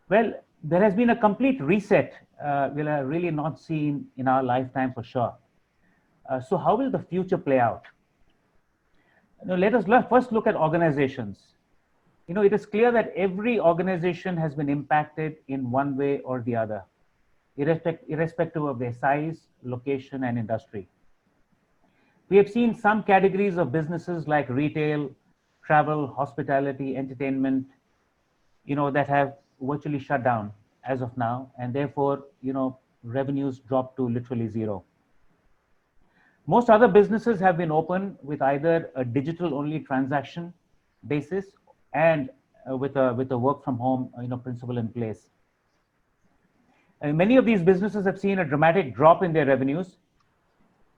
Well, there has been a complete reset we'll have really not seen in our lifetime for sure. So how will the future play out? Let us first look at organizations. It is clear that every organization has been impacted in one way or the other, irrespective of their size, location, and industry. We have seen some categories of businesses like retail, travel, hospitality, entertainment, that have virtually shut down as of now, and therefore, revenues dropped to literally zero. Most other businesses have been open with either a digital-only transaction basis and with a work from home, principle in place. And many of these businesses have seen a dramatic drop in their revenues.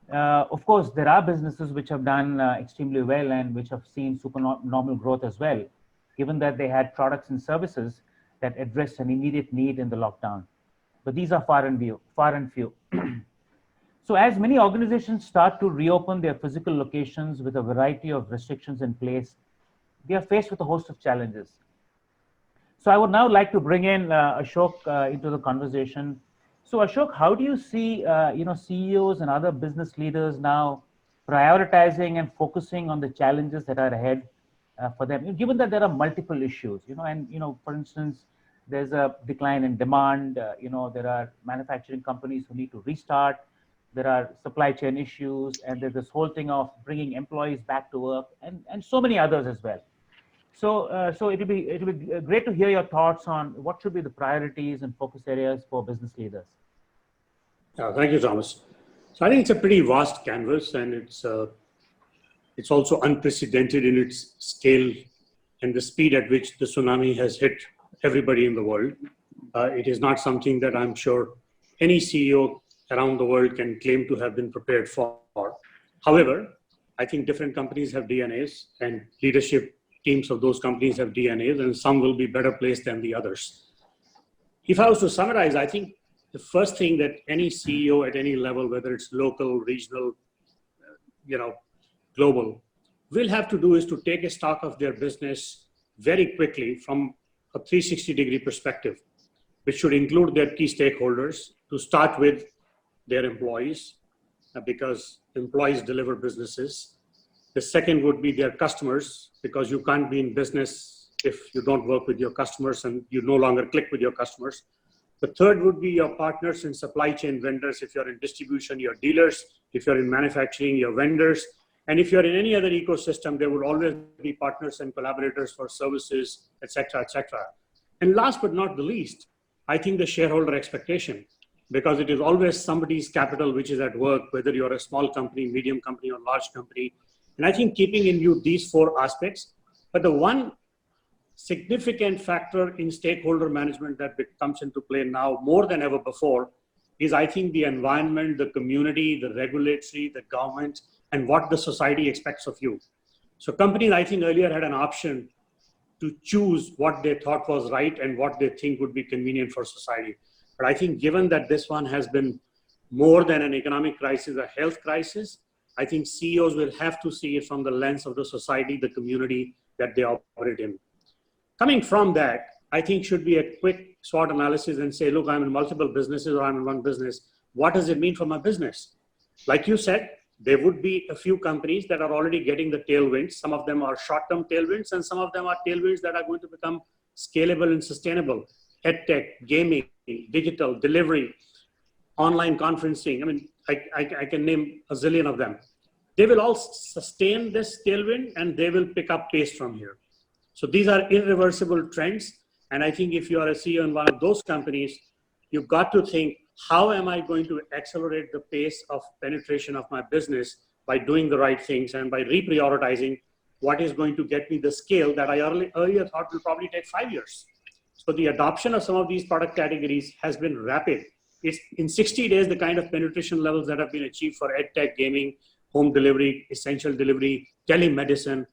Of course, there are businesses which have done extremely well and which have seen supernormal growth as well, given that they had products and services that addressed an immediate need in the lockdown. But these are far and few. So as many organizations start to reopen their physical locations with a variety of restrictions in place, we are faced with a host of challenges. So I would now like to bring in Ashok into the conversation. So Ashok, how do you see CEOs and other business leaders now prioritizing and focusing on the challenges that are ahead for them, given that there are multiple issues, and for instance, there's a decline in demand, there are manufacturing companies who need to restart, there are supply chain issues, and there's this whole thing of bringing employees back to work, and so many others as well. So it'll be great to hear your thoughts on what should be the priorities and focus areas for business leaders. Thank you, Thomas. So I think it's a pretty vast canvas, and it's also unprecedented in its scale and the speed at which the tsunami has hit everybody in the world. It is not something that I'm sure any CEO around the world can claim to have been prepared for. However, I think different companies have DNAs, and leadership teams of those companies have DNAs, and some will be better placed than the others. If I was to summarize, I think the first thing that any CEO at any level, whether it's local, regional, global, will have to do is to take a stock of their business very quickly from a 360-degree perspective, which should include their key stakeholders, to start with their employees, because employees deliver businesses. The second would be their customers, because you can't be in business if you don't work with your customers and you no longer click with your customers. The third would be your partners in supply chain vendors. If you're in distribution, your dealers. If you're in manufacturing, your vendors. And if you're in any other ecosystem, there would always be partners and collaborators for services, et cetera, et cetera. And last but not the least, I think the shareholder expectation, because it is always somebody's capital which is at work, whether you're a small company, medium company, or large company. And I think keeping in view these four aspects, but the one significant factor in stakeholder management that comes into play now more than ever before is, I think, the environment, the community, the regulatory, the government, and what the society expects of you. So companies, I think, earlier had an option to choose what they thought was right and what they think would be convenient for society. But I think given that this one has been more than an economic crisis, a health crisis, I think CEOs will have to see it from the lens of the society, the community that they operate in. Coming from that, I think should be a quick SWOT analysis and say, look, I'm in multiple businesses or I'm in one business. What does it mean for my business? Like you said, there would be a few companies that are already getting the tailwinds. Some of them are short-term tailwinds, and some of them are tailwinds that are going to become scalable and sustainable. EdTech, gaming, digital, delivery, online conferencing. I mean, I can name a zillion of them. They will all sustain this tailwind and they will pick up pace from here. So these are irreversible trends. And I think if you are a CEO in one of those companies, you've got to think, how am I going to accelerate the pace of penetration of my business by doing the right things and by reprioritizing what is going to get me the scale that I earlier thought will probably take 5 years. So the adoption of some of these product categories has been rapid. It's in 60 days, the kind of penetration levels that have been achieved for EdTech, gaming, home delivery, essential delivery, telemedicine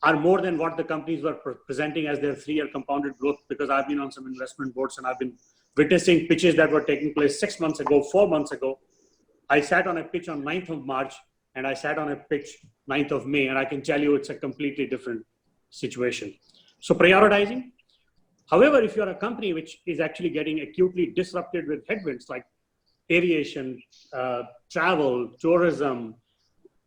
are more than what the companies were presenting as their 3-year compounded growth, because I've been on some investment boards and I've been witnessing pitches that were taking place 6 months ago, 4 months ago. I sat on a pitch on 9th of March and I sat on a pitch 9th of May, and I can tell you it's a completely different situation. So prioritizing, However, if you're a company which is actually getting acutely disrupted with headwinds like aviation, travel, tourism,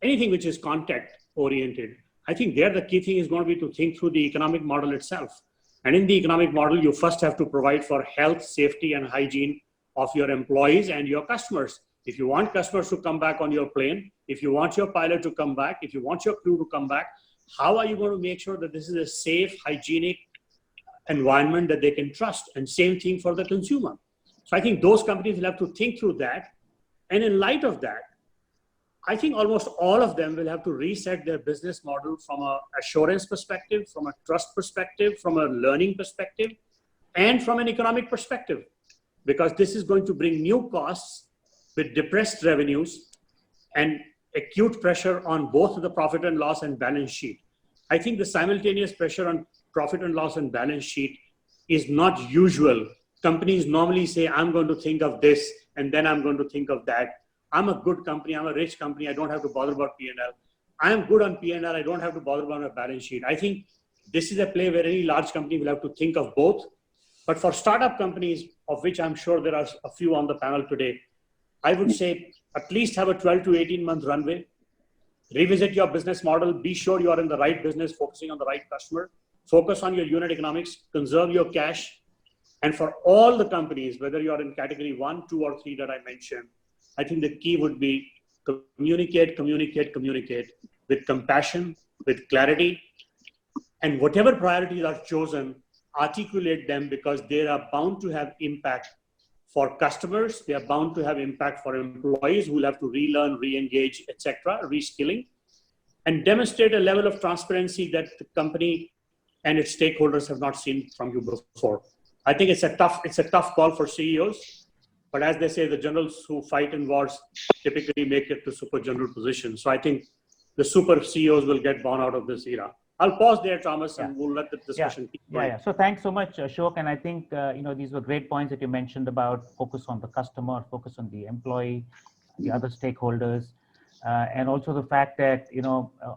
anything which is contact oriented, I think there the key thing is going to be to think through the economic model itself. And in the economic model, you first have to provide for health, safety, and hygiene of your employees and your customers. If you want customers to come back on your plane, if you want your pilot to come back, if you want your crew to come back, how are you going to make sure that this is a safe, hygienic environment that they can trust? And same thing for the consumer. So I think those companies will have to think through that. And in light of that, I think almost all of them will have to reset their business model from an assurance perspective, from a trust perspective, from a learning perspective, and from an economic perspective, because this is going to bring new costs with depressed revenues and acute pressure on both the profit and loss and balance sheet. I think the simultaneous pressure on profit and loss and balance sheet is not usual. Companies normally say, I'm going to think of this, and then I'm going to think of that. I'm a good company, I'm a rich company, I don't have to bother about P&L. I'm good on P&L, I don't have to bother about my balance sheet. I think this is a play where any large company will have to think of both. But for startup companies, of which I'm sure there are a few on the panel today, I would say at least have a 12 to 18 month runway. Revisit your business model, be sure you are in the right business, focusing on the right customer, focus on your unit economics, conserve your cash. And for all the companies, whether you are in category 1, 2, or 3 that I mentioned, I think the key would be communicate with compassion, with clarity, and whatever priorities are chosen, articulate them, because they are bound to have impact for customers, they are bound to have impact for employees who will have to relearn, re-engage, etc., reskilling, and demonstrate a level of transparency that the company and its stakeholders have not seen from you before. I think it's a tough call for CEOs. But as they say, the generals who fight in wars typically make it to super general positions. So I think the super CEOs will get born out of this era. I'll pause there, Thomas, and we'll let the discussion keep going. So thanks so much, Ashok. And I think these were great points that you mentioned about focus on the customer, focus on the employee, the other stakeholders, and also the fact that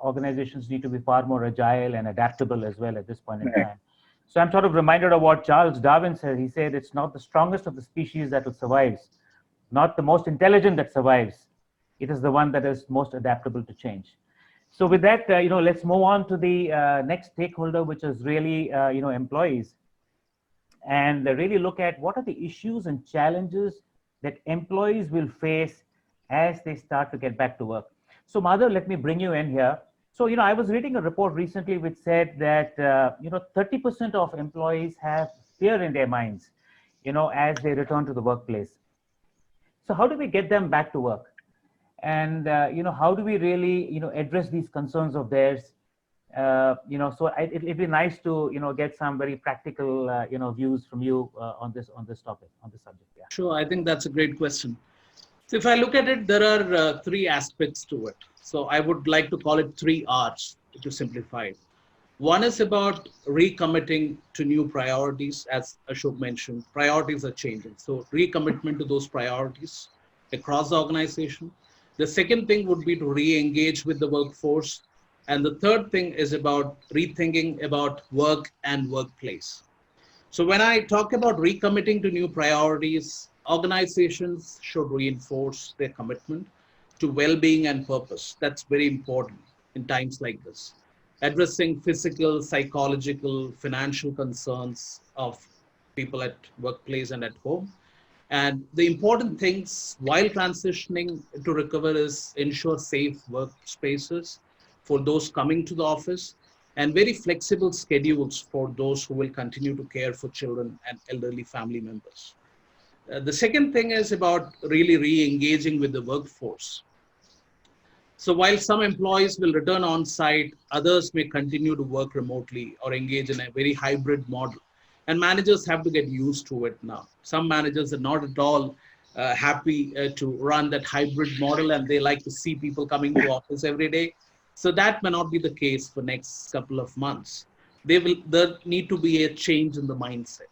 organizations need to be far more agile and adaptable as well at this point in time. So I'm sort of reminded of what Charles Darwin said. He said, it's not the strongest of the species that will survive, not the most intelligent that survives. It is the one that is most adaptable to change. So with that, let's move on to the next stakeholder, which is really, employees. And really look at what are the issues and challenges that employees will face as they start to get back to work. So Madhav, let me bring you in here. So, I was reading a report recently which said that, 30% of employees have fear in their minds, as they return to the workplace. So how do we get them back to work? And, how do we really, address these concerns of theirs? So it'd be nice to, get some very practical, views from you on this topic, on this subject. Yeah. Sure, I think that's a great question. So if I look at it, there are 3 aspects to it. So I would like to call it 3 R's to simplify it. One is about recommitting to new priorities. As Ashok mentioned, priorities are changing. So recommitment to those priorities across the organization. The second thing would be to re-engage with the workforce. And the third thing is about rethinking about work and workplace. So when I talk about recommitting to new priorities, organizations should reinforce their commitment to well-being and purpose. That's very important in times like this. Addressing physical, psychological, financial concerns of people at workplace and at home. And the important things while transitioning to recover is ensure safe workspaces for those coming to the office and very flexible schedules for those who will continue to care for children and elderly family members. The second thing is about really re-engaging with the workforce. So while some employees will return on site, others may continue to work remotely or engage in a very hybrid model. And managers have to get used to it now. Some managers are not at all happy to run that hybrid model, and they like to see people coming to office every day. So that may not be the case for next couple of months. There need to be a change in the mindset.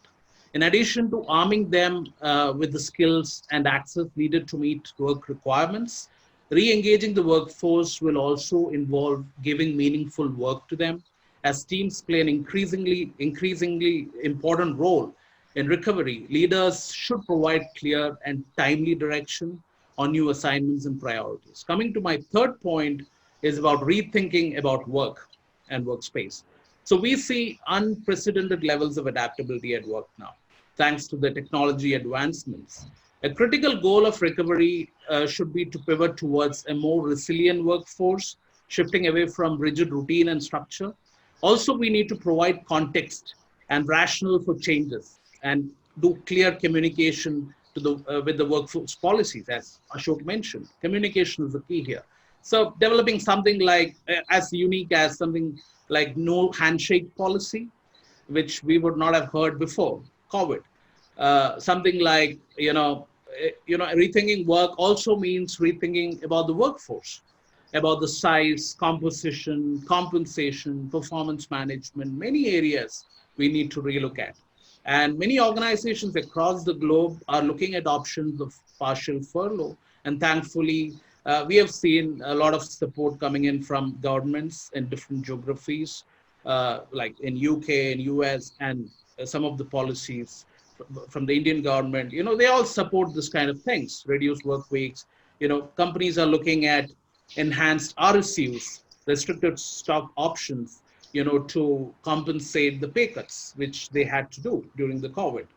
In addition to arming them with the skills and access needed to meet work requirements, re-engaging the workforce will also involve giving meaningful work to them as teams play an increasingly important role in recovery, leaders should provide clear and timely direction on new assignments and priorities. Coming to my third point is about rethinking about work and workspace. So we see unprecedented levels of adaptability at work now, thanks to the technology advancements. A critical goal of recovery should be to pivot towards a more resilient workforce, shifting away from rigid routine and structure. Also, we need to provide context and rationale for changes and do clear communication to with the workforce policies, as Ashok mentioned. Communication is the key here. So developing something like as unique as something like no handshake policy, which we would not have heard before COVID. Something like rethinking work also means rethinking about the workforce, about the size, composition, compensation, performance management, many areas we need to relook at. And many organizations across the globe are looking at options of partial furlough. And thankfully, we have seen a lot of support coming in from governments in different geographies, like in UK and US, and some of the policies from the Indian government. They all support this kind of things, reduced work weeks. Companies are looking at enhanced RSUs, restricted stock options, to compensate the pay cuts, which they had to do during the COVID.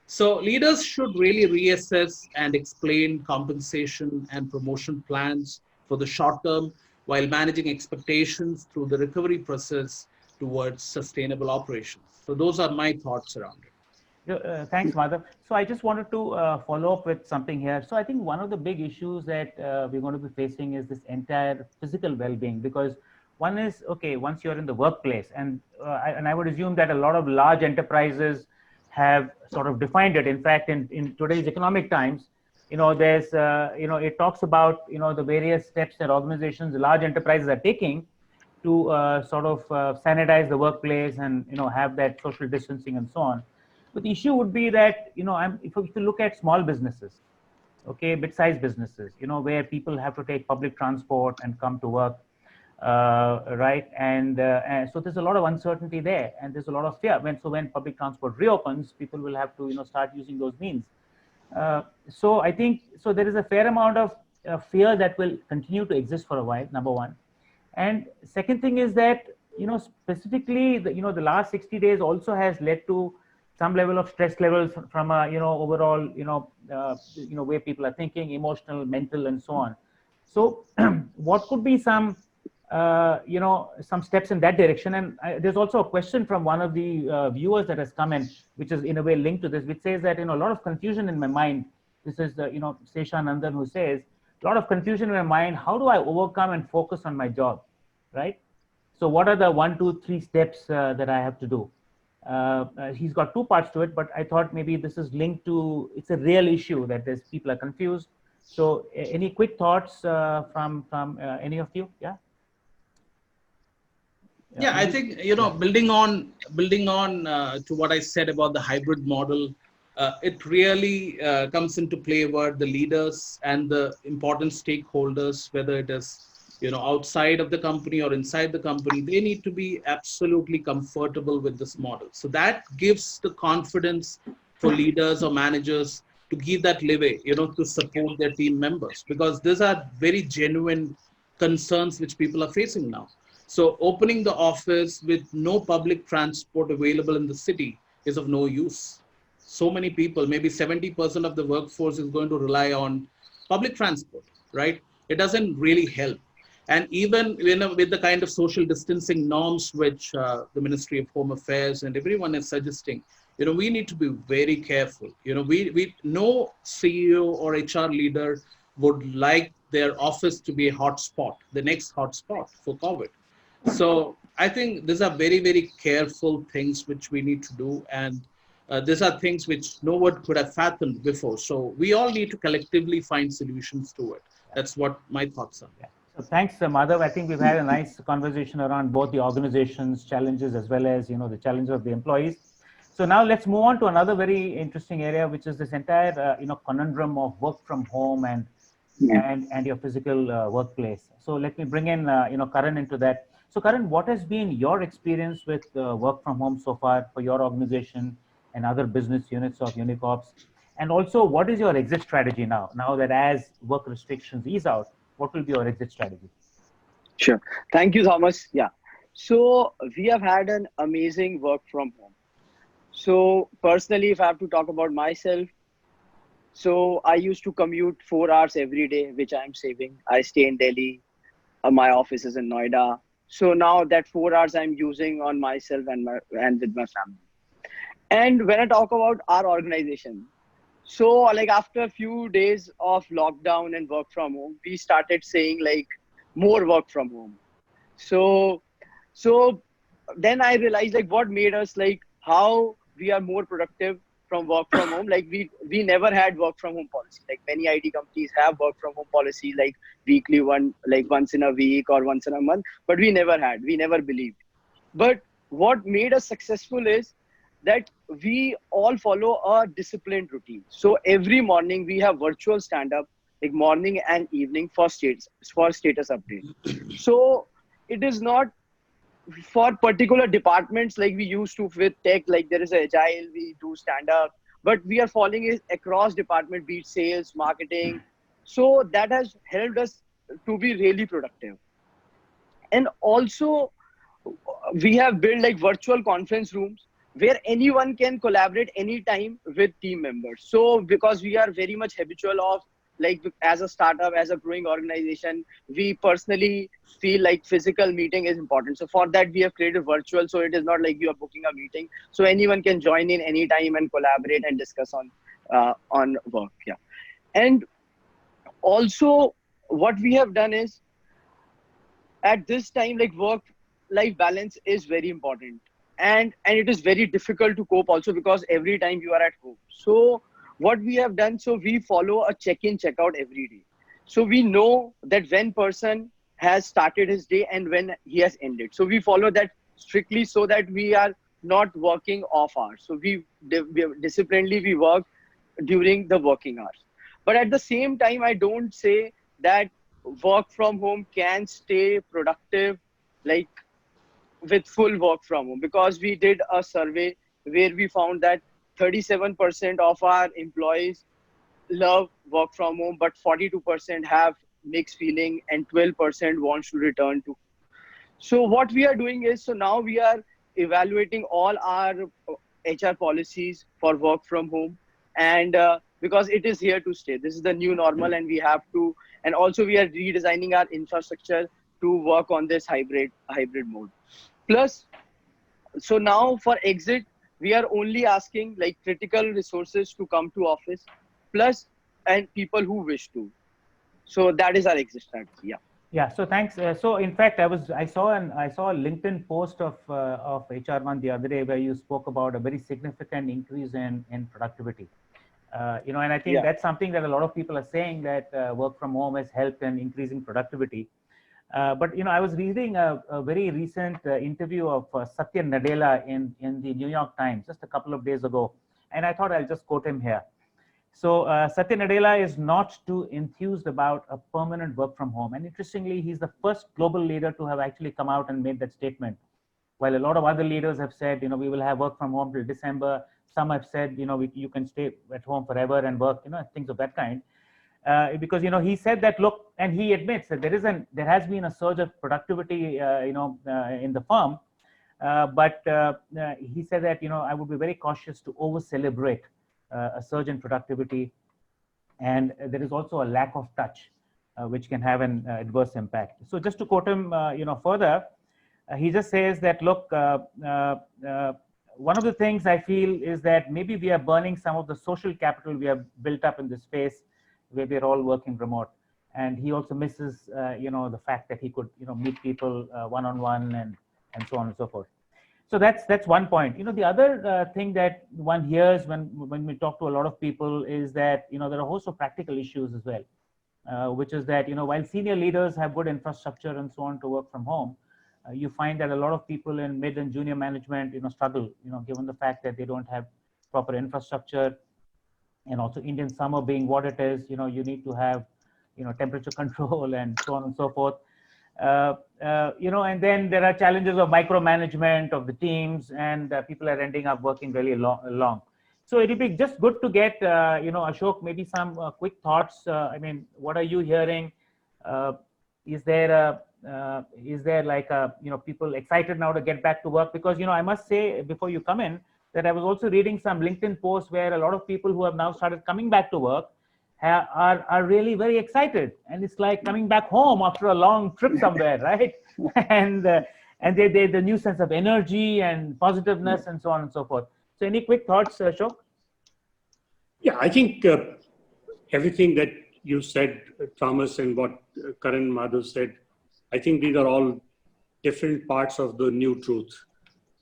So leaders should really reassess and explain compensation and promotion plans for the short term while managing expectations through the recovery process towards sustainable operations. So those are my thoughts around it. Thanks, Madhav. So I just wanted to follow up with something here. So I think one of the big issues that we're going to be facing is this entire physical well-being, because one is, okay, once you're in the workplace, and I would assume that a lot of large enterprises have sort of defined it. In fact, in today's economic times, there's, it talks about, the various steps that organizations, large enterprises are taking to sort of sanitize the workplace and, have that social distancing and so on. But the issue would be that, if you look at small businesses, okay, mid-sized businesses, where people have to take public transport and come to work, right? And so there's a lot of uncertainty there, and there's a lot of fear. When public transport reopens, people will have to, start using those means. So I think, so there is a fair amount of fear that will continue to exist for a while, number one. And second thing is that, specifically, the last 60 days also has led to some level of stress levels from a, overall, way people are thinking, emotional, mental, and so on. So what could be some, some steps in that direction? And there's also a question from one of the viewers that has come in, which is in a way linked to this, which says that, a lot of confusion in my mind. This is, Sesha Nandan, who says, a lot of confusion in my mind. How do I overcome and focus on my job, right? So what are the 1, 2, 3 steps that I have to do? He's got 2 parts to it, but I thought maybe this is linked to, it's a real issue that there's people are confused. So any quick thoughts from any of you? Yeah. Yeah, I think, building on to what I said about the hybrid model, it really comes into play where the leaders and the important stakeholders, whether it is outside of the company or inside the company, they need to be absolutely comfortable with this model. So that gives the confidence for leaders or managers to give that leeway, to support their team members, because these are very genuine concerns which people are facing now. So opening the office with no public transport available in the city is of no use. So many people, maybe 70% of the workforce is going to rely on public transport, right? It doesn't really help. And even with the kind of social distancing norms which the Ministry of Home Affairs and everyone is suggesting, we need to be very careful. We no CEO or HR leader would like their office to be a hotspot, the next hotspot for COVID. So I think these are very, very careful things which we need to do. And these are things which no one could have fathomed before. So we all need to collectively find solutions to it. That's what my thoughts are. Yeah. So thanks, Madhav. I think we've had a nice conversation around both the organization's challenges as well as, the challenges of the employees. So now let's move on to another very interesting area, which is this entire, conundrum of work from home and your physical workplace. So let me bring in, Karan into that. So Karan, what has been your experience with work from home so far for your organization and other business units of Unicorps? And also, what is your exit strategy now? Now that as work restrictions ease out, what will be your exit strategy? Sure. Thank you, Thomas. Yeah. So we have had an amazing work from home. So personally, if I have to talk about myself, so I used to commute 4 hours every day, which I'm saving. I stay in Delhi. My office is in Noida. So now that 4 hours I'm using on myself and with my family. And when I talk about our organization, so like after a few days of lockdown and work from home, we started saying like more work from home. So so then I realized like what made us like how we are more productive from work from home. Like we never had work from home policy. Like many IT companies have work from home policy like weekly one, like once in a week or once in a month, but we never had. We never believed. But what made us successful is that we all follow a disciplined routine. So every morning we have virtual stand up, like morning and evening for status update. So it is not for particular departments like we used to with tech, like there is a agile, we do stand up, but we are following it across department, be it sales, marketing. So that has helped us to be really productive. And also we have built like virtual conference rooms where anyone can collaborate anytime with team members. So because we are very much habitual of like as a startup, as a growing organization, we personally feel like physical meeting is important. So for that we have created virtual. So it is not like you are booking a meeting. So anyone can join in anytime and collaborate and discuss on work. Yeah. And also what we have done is at this time like work life balance is very important, and it is very difficult to cope also because every time you are at home. So what we have done, so we follow a check-in check-out every day. So we know that when person has started his day and when he has ended. So we follow that strictly so that we are not working off hours. So we disciplinedly we work during the working hours. But at the same time, I don't say that work from home can stay productive like with full work from home, because we did a survey where we found that 37% of our employees love work from home, but 42% have mixed feeling and 12% wants to return to. So what we are doing is, so now we are evaluating all our HR policies for work from home, and because it is here to stay. This is the new normal and we have to, and also we are redesigning our infrastructure to work on this hybrid mode. Plus, so now for exit, we are only asking like critical resources to come to office, plus and people who wish to. So that is our exit strategy. Yeah. Yeah. So thanks. So in fact, I saw a LinkedIn post of HROne the other day where you spoke about a very significant increase in productivity. And I think Yeah. that's something that a lot of people are saying, that work from home has helped in increasing productivity. But I was reading a very recent interview of Satya Nadella in the New York Times just a couple of days ago, and I thought I'll just quote him here. So Satya Nadella is not too enthused about a permanent work from home, and interestingly, he's the first global leader to have actually come out and made that statement. While a lot of other leaders have said, we will have work from home till December. Some have said, you can stay at home forever and work, things of that kind. Because he said that, look, and he admits that there has been a surge of productivity in the firm, but he said that I would be very cautious to over celebrate a surge in productivity, and there is also a lack of touch which can have an adverse impact. So just to quote him further, he just says that, look, one of the things I feel is that maybe we are burning some of the social capital we have built up in this space where we're all working remote. And he also misses, the fact that he could, meet people one-on-one and so on and so forth. So that's one point. The other thing that one hears when we talk to a lot of people is that, there are a host of practical issues as well, which is that, while senior leaders have good infrastructure and so on to work from home, you find that a lot of people in mid and junior management, struggle, given the fact that they don't have proper infrastructure. And also Indian summer being what it is, you need to have, temperature control and so on and so forth. And then there are challenges of micromanagement of the teams, and people are ending up working really long. So it'll be just good to get, Ashok, maybe some quick thoughts. I mean, what are you hearing? Is there like people excited now to get back to work? Because I must say before you come in that I was also reading some LinkedIn posts where a lot of people who have now started coming back to work are really very excited, and it's like coming back home after a long trip somewhere, right? and they the new sense of energy and positiveness and so on and so forth. So any quick thoughts, Ashok? Yeah, I think everything that you said, Thomas, and what Karan Madhav said, I think these are all different parts of the new truth.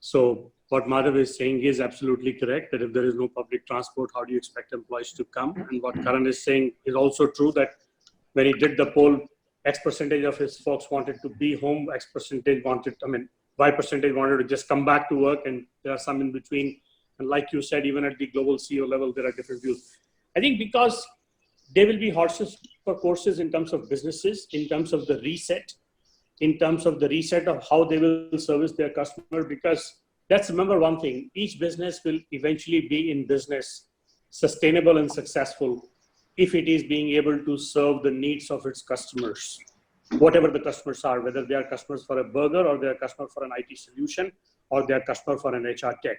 So what Madhav is saying is absolutely correct, that if there is no public transport, how do you expect employees to come? And what Karan is saying is also true, that when he did the poll, X percentage of his folks wanted to be home, X percentage wanted, Y percentage wanted to just come back to work, and there are some in between. And like you said, even at the global CEO level, there are different views. I think because there will be horses for courses in terms of businesses, in terms of the reset, of how they will service their customer, because let's remember one thing, each business will eventually be in business sustainable and successful if it is being able to serve the needs of its customers, whatever the customers are, whether they are customers for a burger or they are customers for an IT solution or they are customer for an HR tech.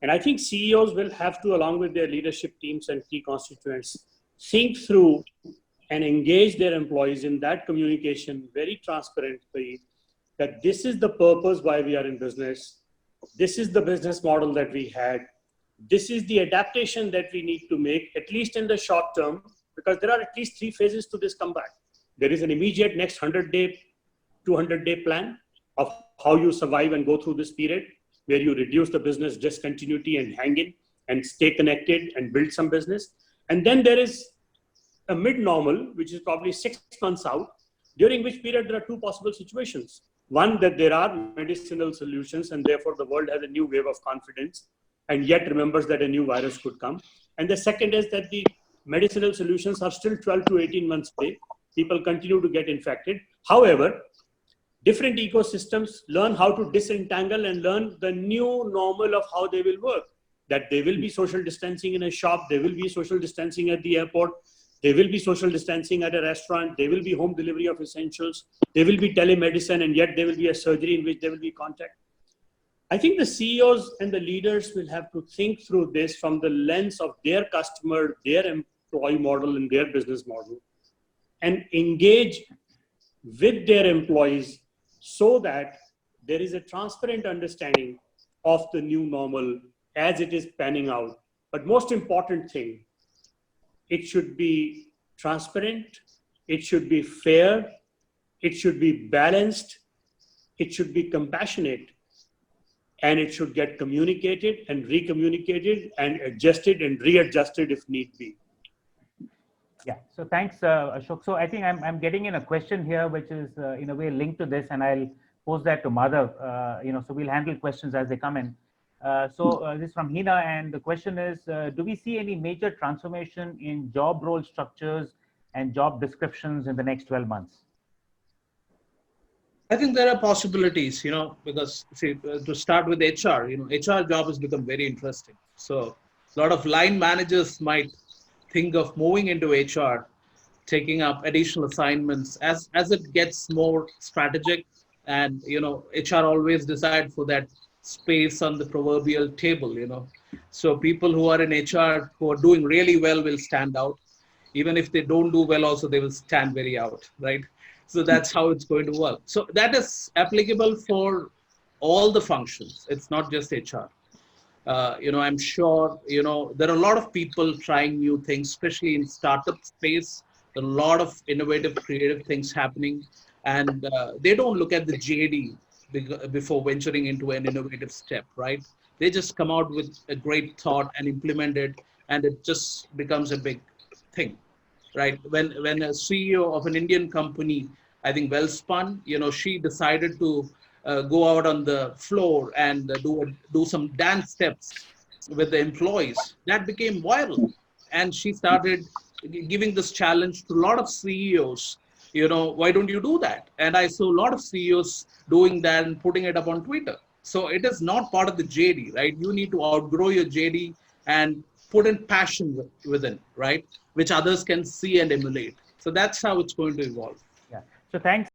And I think CEOs will have to, along with their leadership teams and key constituents, think through and engage their employees in that communication very transparently, that this is the purpose why we are in business. This is the business model that we had. This is the adaptation that we need to make, at least in the short term, because there are at least 3 phases to this comeback. There is an immediate next 100-day, 200-day plan of how you survive and go through this period, where you reduce the business discontinuity and hang in and stay connected and build some business. And then there is a mid-normal, which is probably 6 months out, during which period there are 2 possible situations. One, that there are medicinal solutions and therefore the world has a new wave of confidence and yet remembers that a new virus could come. And the second is that the medicinal solutions are still 12 to 18 months away. People continue to get infected. However, different ecosystems learn how to disentangle and learn the new normal of how they will work. That there will be social distancing in a shop, there will be social distancing at the airport, there will be social distancing at a restaurant, there will be home delivery of essentials, there will be telemedicine, and yet there will be a surgery in which there will be contact. I think the CEOs and the leaders will have to think through this from the lens of their customer, their employee model, and their business model, and engage with their employees so that there is a transparent understanding of the new normal as it is panning out. But most important thing, it should be transparent, it should be fair, it should be balanced, it should be compassionate, and it should get communicated and recommunicated and adjusted and readjusted if need be. Yeah, so thanks, Ashok. So I think I'm getting in a question here, which is in a way linked to this, and I'll pose that to Madhav. So we'll handle questions as they come in. This is from Hina, and the question is, do we see any major transformation in job role structures and job descriptions in the next 12 months? I think there are possibilities, because see, to start with HR, HR job has become very interesting. So a lot of line managers might think of moving into HR, taking up additional assignments as it gets more strategic. And, HR always decide for that space on the proverbial table, So people who are in HR who are doing really well will stand out. Even if they don't do well also, they will stand very out, right? So that's how it's going to work. So that is applicable for all the functions. It's not just HR. I'm sure, there are a lot of people trying new things, especially in startup space. A lot of innovative, creative things happening. And they don't look at the JD before venturing into an innovative step, right? They just come out with a great thought and implement it, and it just becomes a big thing, right? When a CEO of an Indian company, I think Wellspun, she decided to go out on the floor and do some dance steps with the employees. That became viral, and she started giving this challenge to a lot of CEOs Why don't you do that? And I saw a lot of CEOs doing that and putting it up on Twitter. So it is not part of the JD, right? You need to outgrow your JD and put in passion within, right? Which others can see and emulate. So that's how it's going to evolve. Yeah. So thanks.